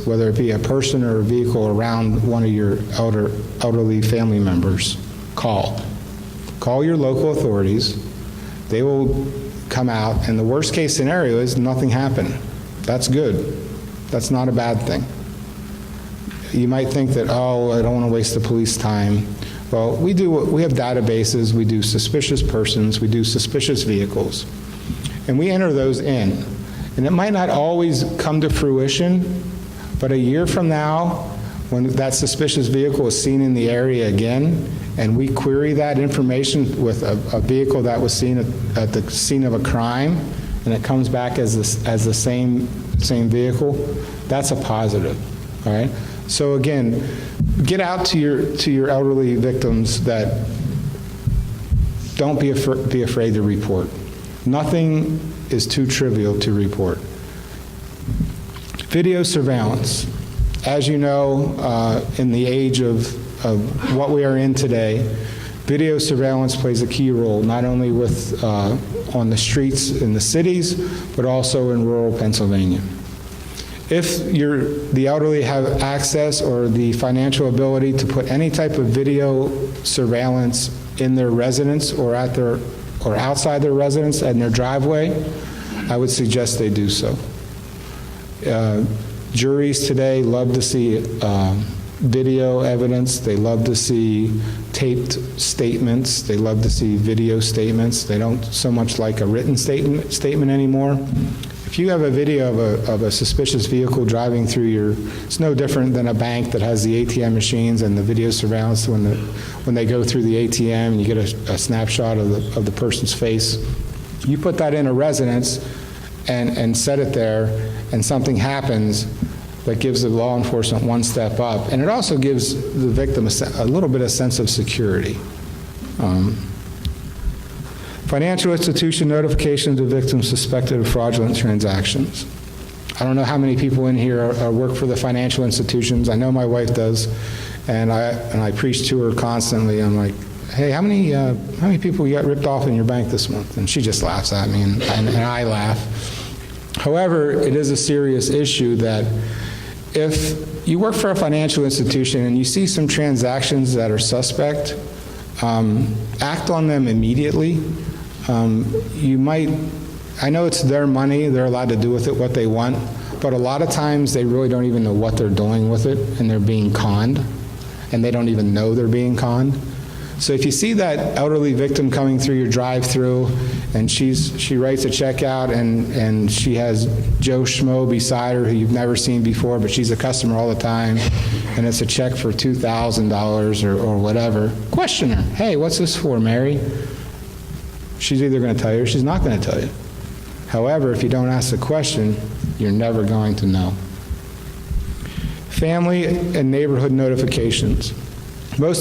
whether it be a person or a vehicle around one of your elderly family members, call. Call your local authorities. They will come out, and the worst case scenario is nothing happened. That's good. That's not a bad thing. You might think that, oh, I don't want to waste the police time. Well, we have databases, we do suspicious persons, we do suspicious vehicles, and we enter those in. And it might not always come to fruition, but a year from now, when that suspicious vehicle is seen in the area again, and we query that information with a vehicle that was seen at the scene of a crime, and it comes back as the same vehicle, that's a positive, all right? So again, get out to your elderly victims that don't be afraid to report. Nothing is too trivial to report. Video surveillance. As you know, in the age of what we are in today, video surveillance plays a key role, not only with on the streets in the cities, but also in rural Pennsylvania. If the elderly have access or the financial ability to put any type of video surveillance in their residence or outside their residence and their driveway, I would suggest they do so. Juries today love to see video evidence. They love to see taped statements. They love to see video statements. They don't so much like a written statement anymore. If you have a video of a suspicious vehicle driving through it's no different than a bank that has the ATM machines and the video surveillance when they go through the ATM and you get a snapshot of the person's face. You put that in a residence and set it there, and something happens that gives the law enforcement one step up, and it also gives the victim a little bit of sense of security. Financial institution notification to victims suspected of fraudulent transactions. I don't know how many people in here work for the financial institutions. I know my wife does, and I preach to her constantly. I'm like, hey, how many people you got ripped off in your bank this month? And she just laughs at me, and I laugh. However, it is a serious issue that if you work for a financial institution and you see some transactions that are suspect, act on them immediately. I know it's their money, they're allowed to do with it what they want, but a lot of times they really don't even know what they're doing with it, and they're being conned, and they don't even know they're being conned. So if you see that elderly victim coming through your drive-through, and she writes a check out, and she has Joe Schmo beside her who you've never seen before, but she's a customer all the time, and it's a check for $2,000 or whatever, question her. Hey, what's this for, Mary? She's either going to tell you or she's not going to tell you. However, if you don't ask the question, you're never going to know. Family and neighborhood notifications. Most